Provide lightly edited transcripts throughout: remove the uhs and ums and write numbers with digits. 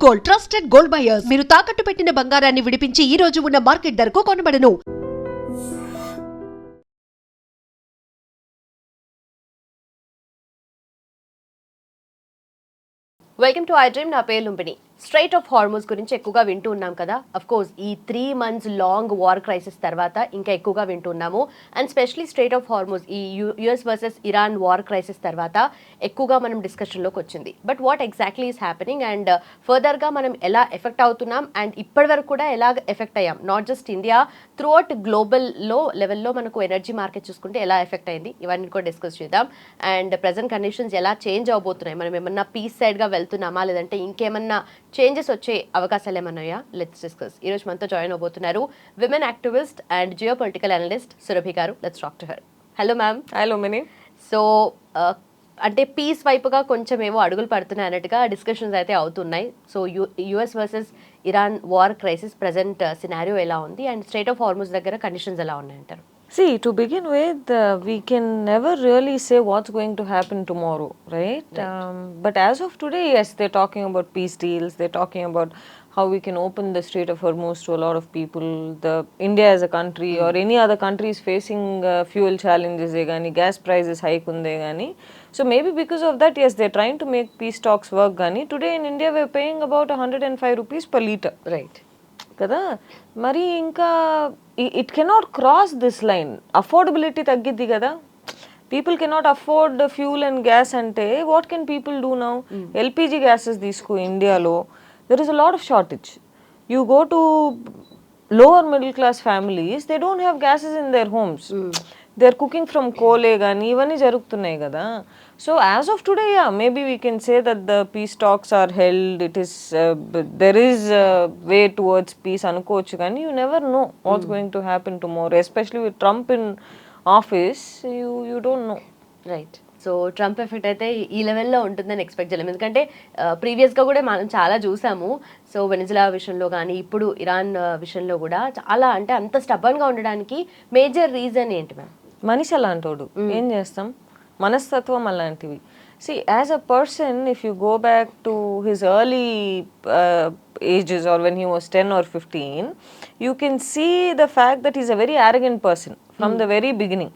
Gold, trusted gold buyers. మీరు తాకట్టు పెట్టిన బంగారాన్ని విడిపించి ఈ రోజు ఉన్న మార్కెట్ ధరకు కొనబడను. Welcome to iDream. నా పేరు లుంబిని. స్ట్రైట్ ఆఫ్ హార్మోస్ గురించి ఎక్కువగా వింటూ ఉన్నాం కదా. అఫ్ కోర్స్ ఈ 3 months లాంగ్ వార్ క్రైసిస్ తర్వాత ఇంకా ఎక్కువగా వింటున్నాము. And specially strait of Hormuz ఈ US versus Iran war crisis తర్వాత ఎక్కువగా మనం డిస్కషన్లోకి వచ్చింది. But what exactly is happening and ఫర్దర్గా మనం ఎలా ఎఫెక్ట్ అవుతున్నాం అండ్ ఇప్పటి వరకు కూడా ఎలా ఎఫెక్ట్ అయ్యాం, not just India, throughout గ్లోబల్లో లెవెల్లో మనకు ఎనర్జీ మార్కెట్ చూసుకుంటే ఎలా ఎఫెక్ట్ అయింది, ఇవన్నీ కూడా డిస్కస్ చేద్దాం. అండ్ ప్రజెంట్ కండిషన్స్ ఎలా చేంజ్ అవబోతున్నాయి, మనం ఏమన్నా పీస్ సైడ్గా వెళ్తున్నామా లేదంటే ఇంకేమన్నా చేంజెస్ వచ్చే అవకాశాలు ఏమన్నాయా, లెట్స్ డిస్కస్. ఈ రోజు మనతో జాయిన్ అవబోతున్నారు women activist and geopolitical analyst Surabhi గారు. Let's talk to her. Hello ma'am. Hello Mini. So అంటే పీస్ వైపుగా కొంచెం ఏవో అడుగులు పడుతున్నాయి అన్నట్టుగా డిస్కషన్స్ అయితే అవుతున్నాయి. So US versus Iran war crisis present scenario ఎలా ఉంది అండ్ స్ట్రైట్ ఆఫ్ హార్మోస్ దగ్గర కండిషన్స్ ఎలా ఉన్నాయంటారు? See, to begin with, we can never really say what's going to happen tomorrow, right? But as of today, yes, they're talking about peace deals. They're talking about how we can open the Strait of Hormuz to a lot of people. India as a country or any other country is facing fuel challenges, gas prices hike unde gani. So maybe because of that, yes, they're trying to make peace talks work gani. Today in India, we're paying about 105 rupees per litre. Right. కదా మరి ఇంకా it cannot cross this line. Affordability తగ్గిద్ది కదా. People cannot afford fuel and gas అంటే what can people do now? LPG gases తీసుకో, ఇండియాలో there is a lot of shortage. You go to lower middle class families, they don't have gases in their homes. They are cooking from coal కానీ ఇవన్నీ జరుగుతున్నాయి కదా. So as of today, yeah, maybe we can say that the peace talks are held. It is there is a way towards peace anukochu gani you never know what's going to happen tomorrow, especially with Trump in office. You don't know, right? So Trump effect అయితే ఈ లెవెల్లో ఉంటుందని expect చేయలేము. ఎందుకంటే ప్రీవియస్గా కూడా మనం చాలా చూసాము. సో వెనిజులా విషయంలో కానీ ఇప్పుడు ఇరాన్ విషయంలో కూడా చాలా అంటే అంత స్టబ్బన్గా ఉండడానికి మేజర్ రీజన్ ఏంటి మ్యామ్? మనిషి అలాంటోడు, ఏం చేస్తాం, మనస్తత్వం అలాంటివి. See, as a person, if you go back to his early ages or when he was 10 or 15, you can see the fact that he's a very arrogant person from the very beginning.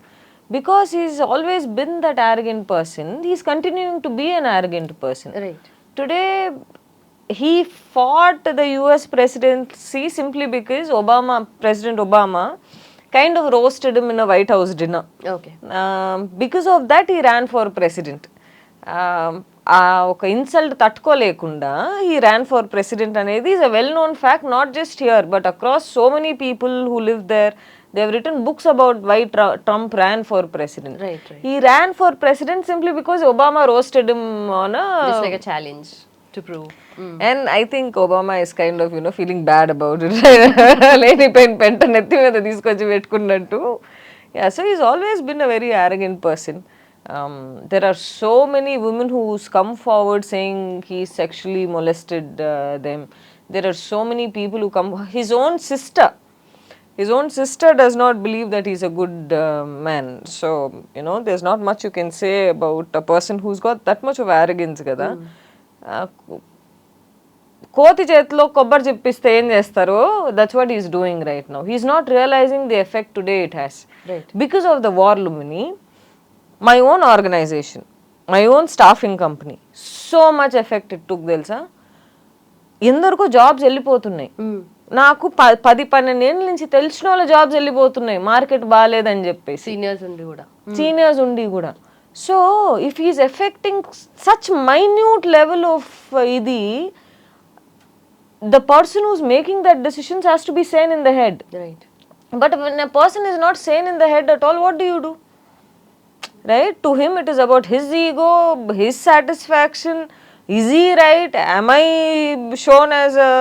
Because he's always been that arrogant person, he's continuing to be an arrogant person. Right. Today, he fought the US presidency simply because President Obama kind of roasted him in a White House dinner. Okay. Because of that, he ran for president. ఒక insult తట్టుకోలేకుండా he ran for president అనేది is a well known fact, not just here but across so many people who live there. They have written books about why Trump ran for president. Right. He ran for president simply because Obama roasted him on just like a challenge to prove. And I think Obama is kind of, feeling bad about it. Lady Penta netti meeda తీసుకొచ్చి పెట్టుకున్నట్టు. Yeah, so he's always been a very arrogant person. There are so many women who's come forward saying he sexually molested them. There are so many people who come. His own sister does not believe that he's a good man. So, there's not much you can say about a person who's got that much of arrogance kada. కోతి చేతిలో కొబ్బరి చెప్పిస్తే ఏం చేస్తారో, that's what is doing right now. He's not realizing the effect today it has. Because of the war లుమిని, my own organisation, my own staffing company, so much effect it took తెలుసా. ఎందరికో jobs వెళ్ళిపోతున్నాయి. నాకు 10-12 ఏళ్ళ నుంచి తెలిసిన వాళ్ళ jobs వెళ్ళిపోతున్నాయి, మార్కెట్ బాగాలేదని చెప్పేసి. సీనియర్స్ ఉండి కూడా. So if he's affecting such minute level of ఇది, the person who's making that decisions has to be sane in the head. Right. But when a person is not sane in the head at all, what do? Right? To him it is about his ego, his satisfaction. Is he right? Am I shown as a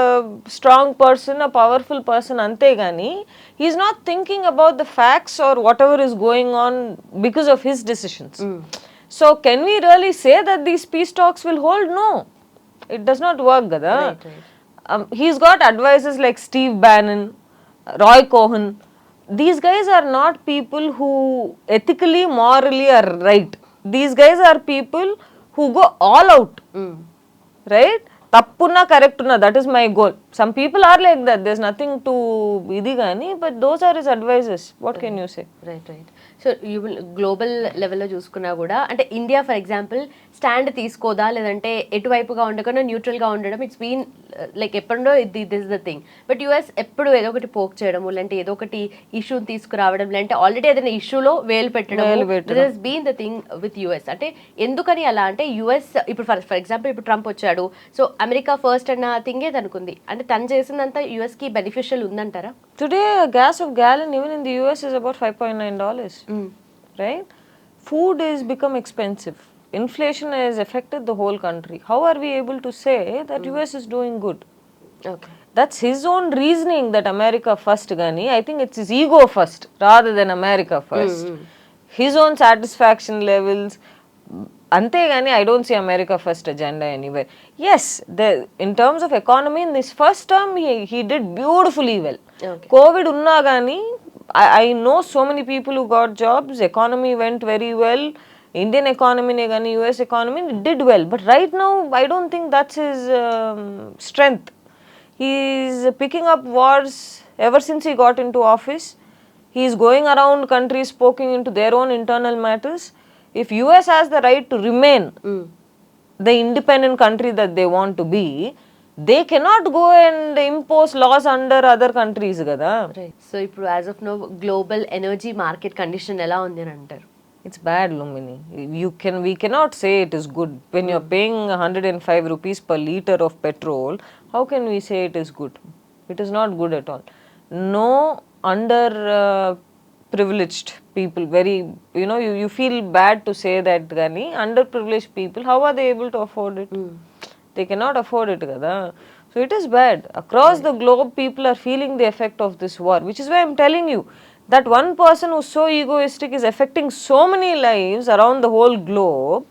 strong person, a powerful person? Ante gani he's not thinking about the facts or whatever is going on because of his decisions. So can we really say that these peace talks will hold? No, it does not work gada. Right. He's got advisors like Steve Bannon, Roy Cohen. These guys are not people who ethically, morally are right. These guys are people who go all out, right? తప్పున్నా correct ఉన్నా, that is my goal. Some people are like that, there is nothing to ఇది కానీ, but those are his advises. What can you say? Right. So you will global లెవెల్లో చూసుకున్నా కూడా, అంటే India for example stand తీసుకోదా, లేదంటే ఎటువైపుగా ఉండకుండా న్యూట్రల్గా ఉండడం, ఇట్స్ బీన్ లైక్ ఎప్పుడో this is the thing. But US ఎప్పుడు ఏదో ఒకటి పోక్ చేయడం, లేదంటే ఏదో ఒకటి ఇష్యూని తీసుకురావడం, లేదంటే ఆల్రెడీ ఏదైనా ఇష్యూలో వేలు పెట్టడం, this has been the thing with US. అంటే ఎందుకని అలా అంటే, యూఎస్ ఇప్పుడు ఫర్ ఎగ్జాంపుల్ ఇప్పుడు ట్రంప్ వచ్చాడు, సో అమెరికా ఫస్ట్ అన్న థింగే తనుకుంది, అంటే తను చేసిందంతా యూఎస్కి బెనిఫిషియల్ ఉందంటారా? Today, a gas of gallon even in the US is about $5.9, right? Food is become expensive. Inflation has affected the whole country. How are we able to say that US is doing good? Okay. That's his own reasoning that America first gani. I think it's his ego first rather than America first. His own satisfaction levels. అంతేగాని I don't see America first agenda anywhere. Yes, in terms of economy, in this first term, he did beautifully well. Okay. COVID ఉన్నా కానీ I know so many people who got jobs, economy went very well. Indian economy ne gani, US economy did well. But right now, I don't think that's his strength. He's picking up wars ever since he got into office. He's going around countries poking into their own internal matters. If US has the right to remain the independent country that they want to be, they cannot go and impose laws under other countries kada. Right. So ఇప్పుడు as of now global energy market condition ఎలా ఉంది అని అంటారు? It's bad, Lumini. We cannot say it is good. When you're paying 105 rupees per liter of petrol, how can we say it is good? It is not good at all. No under privileged people, very, you feel bad to say that gani, underprivileged people, how are they able to afford it? They cannot afford it kada. So it is bad. Across the globe, people are feeling the effect of this war, which is why I'm telling you that one person who's so egoistic is affecting so many lives around the whole globe.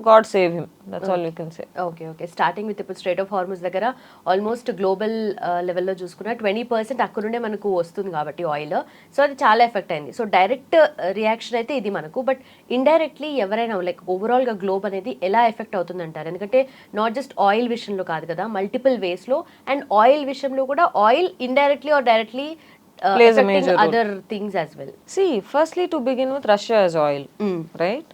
God save him. That's all you can say. Okay. Starting with ఇప్పుడు straight of హార్మోస్ దగ్గర almost global లెవెల్లో చూసుకున్న 20% అక్కడ నుండే మనకు వస్తుంది కాబట్టి oil, so అది చాలా ఎఫెక్ట్ అయింది. సో డైరెక్ట్ రియాక్షన్ అయితే ఇది మనకు, బట్ ఇండైరెక్ట్లీ ఎవరైనా లైక్ ఓవరాల్గా గ్లోబ్ అనేది ఎలా ఎఫెక్ట్ అవుతుంది అంటారు? ఎందుకంటే నాట్ జస్ట్ ఆయిల్ విషయంలో కాదు కదా, మల్టిపుల్ వేస్లో, అండ్ ఆయిల్ విషయంలో కూడా oil indirectly or directly plays a major role. other things as well. See, firstly to begin with, Russia has oil, right?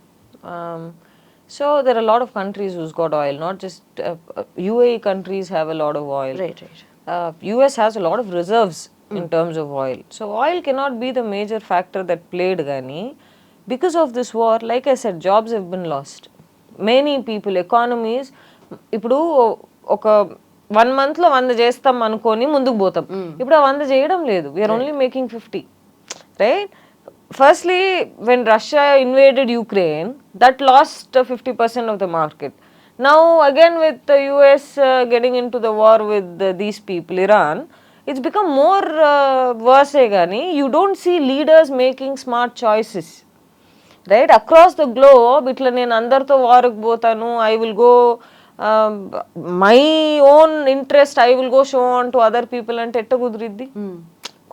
So there are a lot of countries who's got oil, not just UAE countries have a lot of oil. Right. US has a lot of reserves in terms of oil. So oil cannot be the major factor that played gani. Because of this war, like I said, jobs have been lost. Many people, economies, ఇప్పుడు ఒక 1 month లో 100 చేస్తాం అనుకొని ముందుకు పోతాం. ఇప్పుడు ఆ 100 చేయడం లేదు. We're only making 50, right? Firstly, when Russia invaded Ukraine, that lost 50% of the market. Now again with the US getting into the war with these people, Iran, it's become more worse gani. You don't see leaders making smart choices, right? Across the globe, itla nenu andartho war ku potanu, I will go my own interest I will go show on to other people ante etta kuduriddi?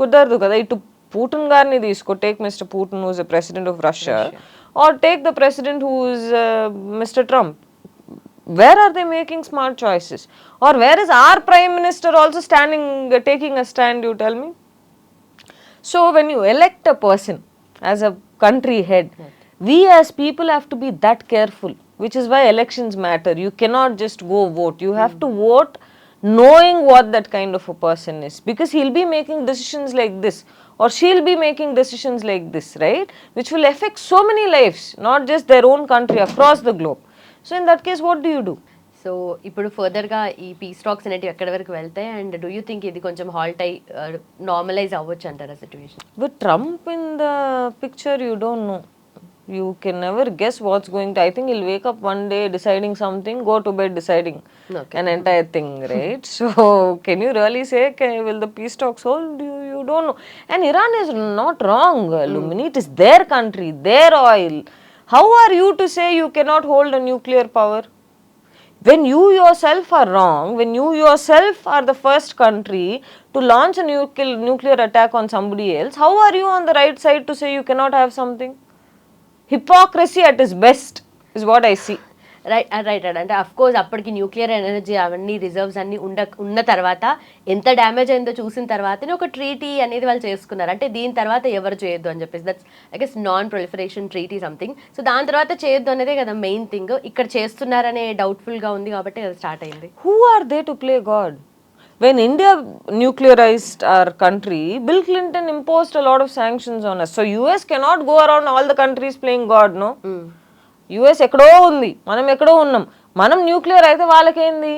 Kudardu kada. Itu Putin garni తీసుకో, take Mr. Putin who is the president of Russia, or take the president who is Mr. Trump. Where are they making smart choices? Or where is our prime minister also standing, taking a stand, you tell me? So when you elect a person as a country head, we as people have to be that careful, which is why elections matter. You cannot just go vote. You have to vote knowing what that kind of a person is, because he'll be making decisions like this, or she'll be making decisions like this, right? Which will affect so many lives, not just their own country, across the globe. So in that case, what do you do? So ఇప్పుడు ఫర్దర్గా ఈ P stocks అనేటివి ఎక్కడి వరకు వెళ్తాయి, and do you think ఇది కొంచెం halt అయి నార్మలైజ్ అవ్వచ్చు అంటారా situation? With Trump in the picture, you don't know. You can never guess what's going to. I think he'll wake up one day deciding something, go to bed deciding an entire thing, right? So can you really say, will the peace talks hold? You don't know. And Iran is not wrong, Lumini. It is their country, their oil. How are you to say you cannot hold a nuclear power? When you yourself are wrong, when you yourself are the first country to launch a nuclear attack on somebody else, how are you on the right side to say you cannot have something? Hypocrisy at its best is what I see. Right అంటే of course అప్పటికి nuclear energy అవన్నీ reserves అన్ని ఉన్న తర్వాత ఎంత damage అయిందో చూసిన తర్వాతనే ఒక ట్రీటీ అనేది వాళ్ళు చేసుకున్నారు. అంటే దీని తర్వాత ఎవరు చేయొద్దు అని చెప్పేసి, that's I guess non proliferation treaty something. So దాని తర్వాత చేయొద్దు అనేదే కదా మెయిన్ థింగ్. ఇక్కడ చేస్తున్నారనే డౌట్ఫుల్ గా ఉంది కాబట్టి అది స్టార్ట్ అయింది. Who are they to play God? When India nuclearized our country, Bill Clinton imposed a lot of sanctions on us. So US cannot go around all the countries playing God, no? US ఎక్కడో ఉంది, మనం ఎక్కడో ఉన్నాం. మనం nuclear అయితే వాళ్ళకేంది?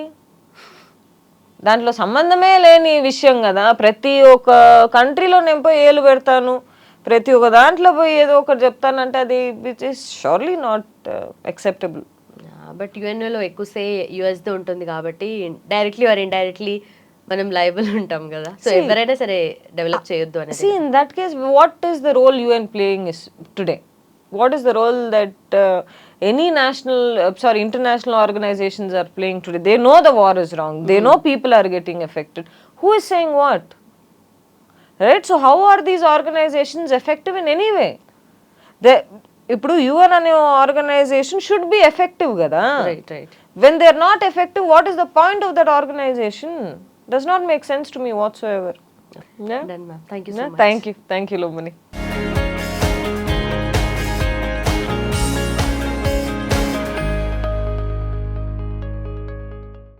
దాంట్లో సంబంధమే లేని విషయం కదా. ప్రతి ఒక్క కంట్రీలో నేను పోయి ఏలు పెడతాను, ప్రతి ఒక్క దాంట్లో పోయి ఏదో ఒకటి చెప్తానంటే అది which is surely not acceptable. But యుఎన్ఓలో ఎక్కువసే యుఎస్ది ఉంటుంది కాబట్టి డైరెక్ట్లీ ఆర్ ఇండైరెక్ట్లీ మనం లైబుల్ ఉంటాం కదా. సో ఎవరైనా సరే డెవలప్ చేయొద్దు అనేది. See, in that case, what is the role UN playing is today? What is the role that any international organizations are playing today? They know the war is wrong. They know people are getting affected. Who is saying what? Right? So how are these organizations effective in any way? ఇప్పుడు UN అనే organisation should be effective కదా. Right When they are not effective, what is the point of that organization? Does not make sense to me whatsoever. Done, ma'am. Thank you so much. Thank you, Lumini.